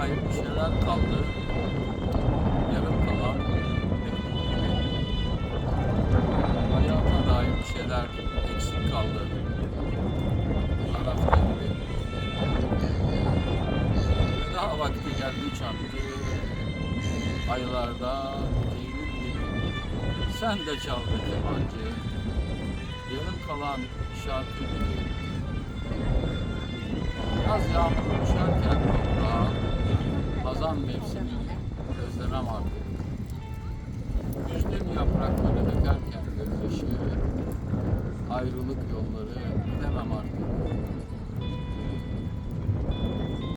dair bir şeyler kaldı. Yarım kalan hayata dair bir şeyler eksik kaldı. Arafta gibi. Ve daha vakti geldi çattı. Aylarda Eylül gibi. Sen de çal be kemancı. Yarım kalan şarkı gibi. Yaz yağmuru düşerken toprağa, hazan mevsimini özlemem artık. Üzdüm yaprakları dökerken gözyaşı, ayrılık yolları gidemem artık.